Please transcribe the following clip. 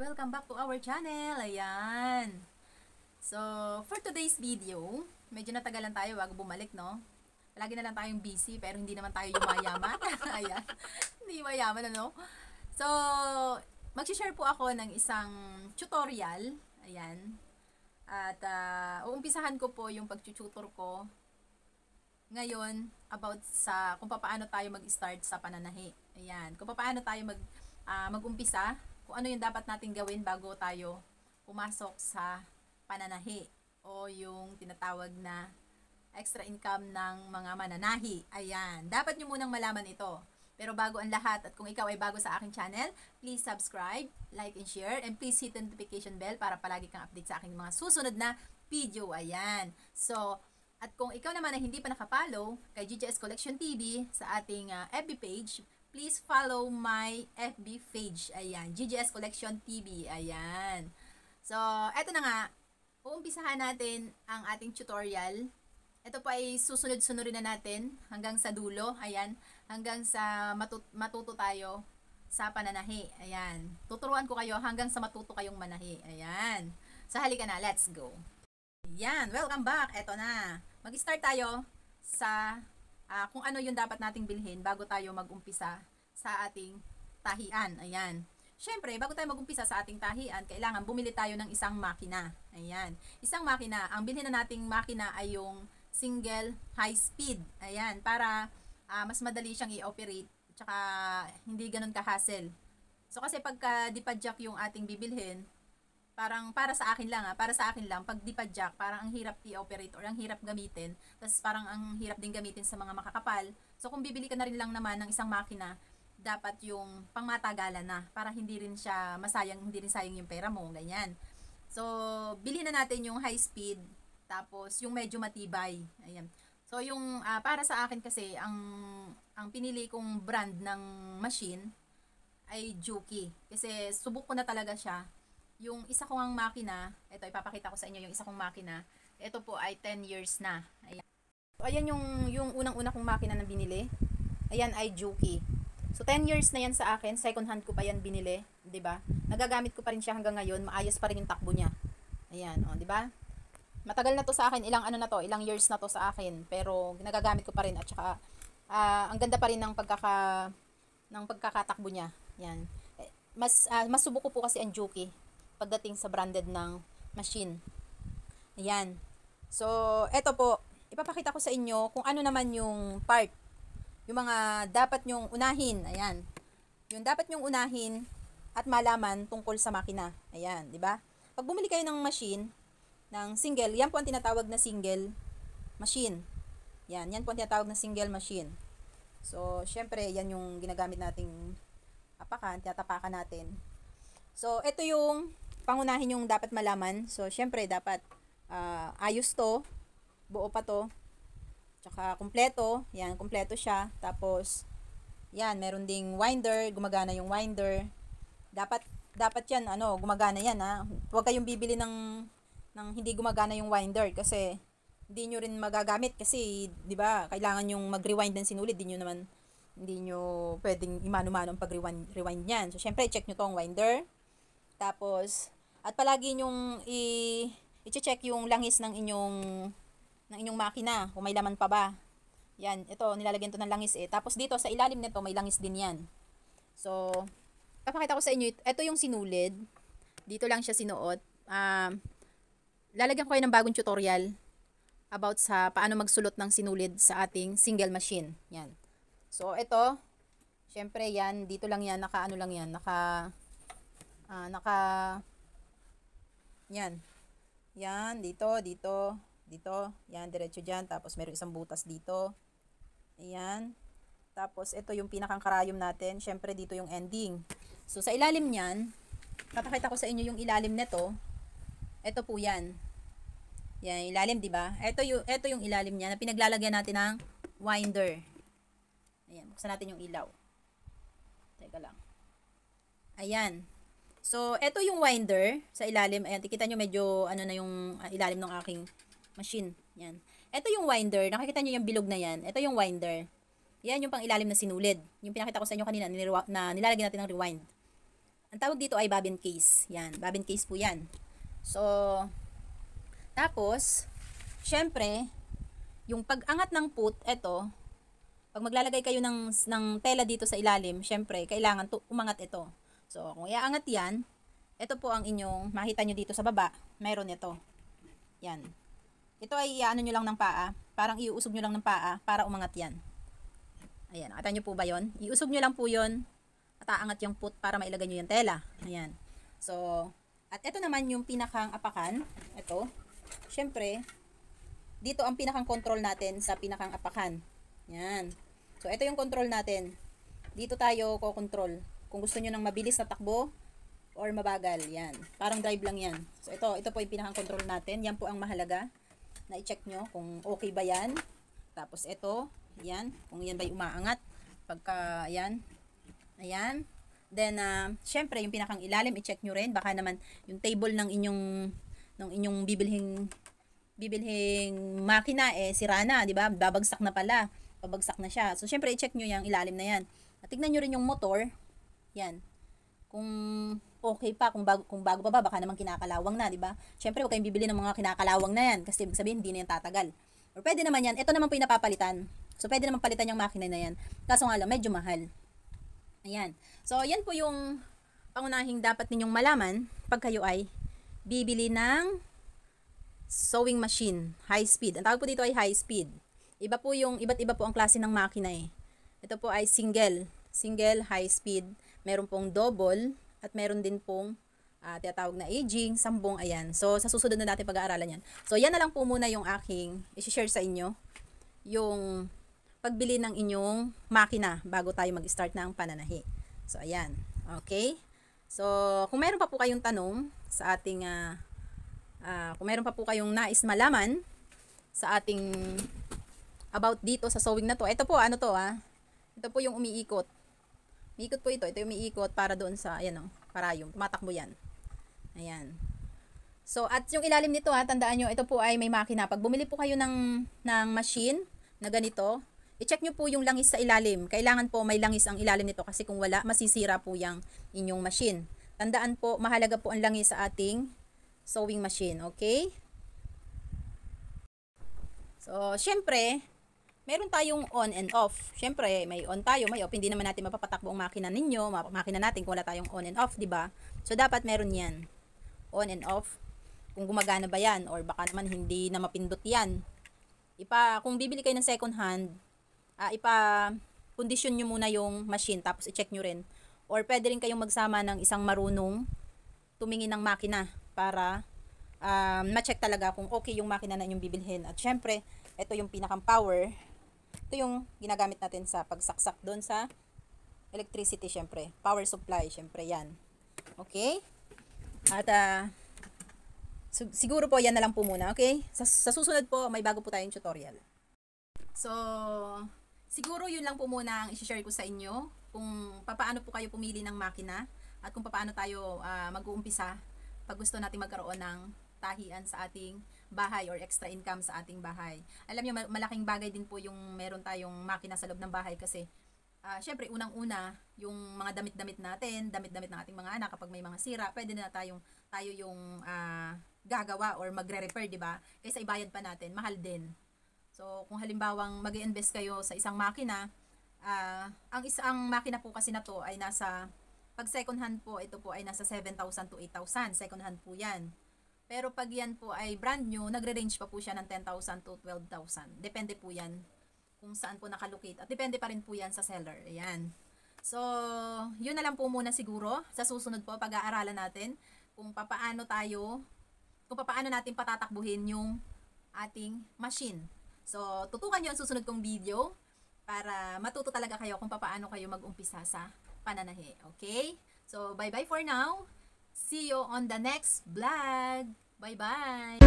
Welcome back to our channel. Ayan. So, for today's video, medyo natagalan tayo bago bumalik, no? Lagi na lang tayong busy, pero hindi naman tayo yumayaman. Ayan. Hindi mayaman, ano? So, mag-share po ako ng isang tutorial. Ayan. At, uumpisahan ko po yung pag-tutor ko ngayon about sa kung paano tayo mag-start sa pananahi. Ayan. Kung paano tayo mag-umpisa, kung ano yung dapat natin gawin bago tayo pumasok sa pananahi o yung tinatawag na extra income ng mga mananahi. Ayan. Dapat nyo munang malaman ito. Pero bago ang lahat, at kung ikaw ay bago sa aking channel, please subscribe, like, and share, and please hit the notification bell para palagi kang update sa aking mga susunod na video. Ayan. So, at kung ikaw naman ay hindi pa nakapollow kay GGS Collection TV sa ating FB page, please follow my FB page. Ayan, GGS Collection TV. Ayan. So, eto na nga. Uumpisahan natin ang ating tutorial. Ito po ay susunod-sunurin na natin hanggang sa dulo. Ayan. Hanggang sa matuto tayo sa pananahi. Ayan. Tuturuan ko kayo hanggang sa matuto kayong manahi. Ayan. So, halika na. Let's go. Ayan. Welcome back. Eto na. Mag-start tayo sa kung ano yung dapat nating bilhin bago tayo mag-umpisa sa ating tahian. Ayan. Siyempre, bago tayo mag-umpisa sa ating tahian, kailangan bumili tayo ng isang makina. Ayan. Isang makina. Ang bilhin na nating makina ay yung single high speed. Ayan. Para mas madali siyang i-operate. Tsaka hindi ganun ka-hassle. So, kasi pagka dipadjak yung ating bibilhin, parang para sa akin lang pag dipadjak parang ang hirap i-operate or ang hirap gamitin, tapos parang ang hirap din gamitin sa mga makakapal. So kung bibili ka na rin lang naman ng isang makina, dapat yung pangmatagalan na para hindi rin siya masayang, hindi rin sayang yung pera mo, ganyan. So bilhin na natin yung high speed, tapos yung medyo matibay. Ayan. So yung para sa akin kasi ang pinili kong brand ng machine ay Juki, kasi subok ko na talaga siya. Yung isa kong makina, ito ipapakita ko sa inyo yung isa kong makina. Ito po ay 10 years na. Ayan. So, ayan yung unang-una kong makina na binili. Ayan ay Juki. So 10 years na yan sa akin, second hand ko pa yan binili, 'di ba? Nagagamit ko pa rin siya hanggang ngayon, maayos pa rin yung takbo niya. Ayan, 'di ba? Matagal na to sa akin, ilang years na to sa akin, pero nagagamit ko pa rin at saka ang ganda pa rin ng pagkakatakbo niya. Yan. Mas subok ko po kasi ang Juki pagdating sa branded ng machine. Ayan. So, eto po, ipapakita ko sa inyo kung ano naman yung part, yung mga dapat nyong unahin. Ayan. Yung dapat nyong unahin at malaman tungkol sa makina. Ayan, di ba? Pag bumili kayo ng machine, ng single, yan po ang tinatawag na single machine. Yan po ang tinatawag na single machine. So, syempre, yan yung ginagamit nating tinatapakan natin. So, ito yung pangunahin yung dapat malaman. So, syempre, dapat ayos to. Buo pa to. Tsaka, kumpleto. Yan, kumpleto siya. Tapos, yan, meron ding winder. Gumagana yung winder. Dapat yan, gumagana yan, ha. Huwag kayong bibili ng hindi gumagana yung winder. Kasi, hindi nyo rin magagamit. Kasi, di ba, kailangan yung mag-rewind ng sinulid. Hindi nyo pwedeng imano-mano ang pag-rewind yan. So, syempre, check nyo tong winder. Tapos, at palagi nyong i-check yung langis ng inyong makina, kung may laman pa ba. Yan, ito, nilalagyan to ng langis eh. Tapos dito, sa ilalim nito, may langis din yan. So, papakita ko sa inyo, ito yung sinulid. Dito lang siya sinuot. Lalagyan ko kayo ng bagong tutorial about sa paano magsulot ng sinulid sa ating single machine. Yan. So, ito, syempre yan, dito lang yan, yan. Yan, dito. Yan, diretso dyan. Tapos, meron isang butas dito. Ayan. Tapos, ito yung pinakang karayom natin. Syempre, dito yung ending. So, sa ilalim niyan, papakita ko sa inyo yung ilalim nito. Ito po yan. Yan, ilalim, di ba? Ito yung ilalim niya na pinaglalagyan natin ng winder. Ayan, buksan natin yung ilaw. Teka lang. Ayan. So, ito yung winder sa ilalim. Ayan, tikita nyo medyo na yung ilalim ng aking machine. Yan. Ito yung winder. Nakikita nyo yung bilog na yan. Ito yung winder. Yan yung pang ilalim na sinulid. Yung pinakita ko sa inyo kanina na nilalagyan natin ng rewind. Ang tawag dito ay bobbin case. Yan, bobbin case po yan. So, tapos, syempre, yung pag-angat ng put, eto, pag maglalagay kayo ng tela dito sa ilalim, syempre, kailangan umangat ito. So, kung iaangat yan, ito po ang inyong, makita nyo dito sa baba, meron ito. Yan. Ito ay iaano nyo lang ng paa, parang iuusog nyo lang ng paa para umangat yan. Ayan, nakita nyo po ba yon? Iusog nyo lang po yon at aangat yung put para mailagay nyo yung tela. Ayan. So, at ito naman yung pinakang apakan. Ito. Syempre, dito ang pinakang control natin sa pinakang apakan. Yan. So, ito yung control natin. Dito tayo ko-control. Kung gusto nyo ng mabilis na takbo or mabagal. Yan. Parang drive lang yan. So, ito po yung pinakang control natin. Yan po ang mahalaga na i-check nyo kung okay ba yan. Tapos, ito. Yan. Kung yan ba'y umaangat. Pagka, yan. Ayan. Then, syempre, yung pinakang ilalim, i-check nyo rin. Baka naman, yung table ng inyong bibilhing makina, sira na, di ba? Babagsak na pala. Babagsak na siya. So, syempre, i-check nyo yung ilalim na yan. At tignan nyo rin yung motor. Yan. Kung okay pa, kung bago pa ba, baka naman kinakalawang na, di ba? Syempre, huwag kayong bibili ng mga kinakalawang na yan. Kasi, ibig sabihin, hindi na yan tatagal. Or pwede naman yan. Ito naman po yung napapalitan. So, pwede naman palitan yung makina na yan. Kaso nga lang, medyo mahal. Ayan. So, yan po yung pangunahing dapat ninyong malaman pag kayo ay bibili ng sewing machine, high speed. Ang tawag po dito ay high speed. Iba't iba po ang klase ng makina eh. Ito po ay single high speed. Meron pong double at meron din pong tinatawag na aging, sambong, ayan. So, sa susunod na natin pag-aaralan yan. So, yan na lang po muna yung aking i-share sa inyo. Yung pagbili ng inyong makina bago tayo mag-start ng pananahi. So, ayan. Okay? So, kung meron pa po kayong tanong sa ating, kung meron pa po kayong nais malaman sa ating, about dito sa sewing na to, ito po, ano to ito po yung umiikot. Umiikot po ito. Ito yung umiikot para doon sa, ayan parayong. Tumatakbo yan. Ayan. So, at yung ilalim nito tandaan nyo, ito po ay may makina. Pag bumili po kayo ng machine na ganito, i-check nyo po yung langis sa ilalim. Kailangan po may langis ang ilalim nito kasi kung wala, masisira po yung inyong machine. Tandaan po, mahalaga po ang langis sa ating sewing machine. Okay? So, syempre, meron tayong on and off. Syempre, may on tayo, may off. Hindi naman natin mapapatakbo ang makina ninyo, makina natin kung wala tayong on and off, di ba? So, dapat meron yan. On and off. Kung gumagana ba yan or baka naman hindi na mapindot yan. Kung bibili kayo ng second hand, ipa-condition nyo muna yung machine tapos i-check nyo rin. Or pwede rin kayong magsama ng isang marunong tumingin ng makina para ma-check talaga kung okay yung makina na inyong bibilhin. At syempre, ito yung pinakang power. Ito yung ginagamit natin sa pagsaksak doon sa electricity syempre. Power supply, syempre yan. Okay? At siguro po yan na lang po muna, okay? Sa susunod po, may bago po tayong tutorial. So, siguro yun lang po muna ang i-share ko sa inyo kung paano po kayo pumili ng makina at kung paano tayo mag-uumpisa pag gusto natin magkaroon ng tahian sa ating bahay or extra income sa ating bahay. Alam niyo, malaking bagay din po yung meron tayong makina sa loob ng bahay kasi syempre unang-una yung mga damit-damit natin, damit-damit ng ating mga anak kapag may mga sira, pwede na tayo yung gagawa or magre-repair, di ba? Kaysa ibayad pa natin, mahal din. So, kung halimbawang mag-i-invest kayo sa isang makina, ang isang makina po kasi na to ay pag second hand po, ito po ay nasa 7,000 to 8,000. Second hand po yan. Pero pag yan po ay brand new, nagre-range pa po siya ng 10,000 to 12,000. Depende po yan kung saan po nakalocate. At depende pa rin po yan sa seller. Ayan. So, yun na lang po muna siguro. Sa susunod po, pag-aaralan natin kung paano natin patatakbuhin yung ating machine. So, tutukan nyo ang susunod kong video para matuto talaga kayo kung paano kayo mag-umpisa sa pananahi. Okay? So, bye-bye for now. See you on the next vlog. Bye-bye!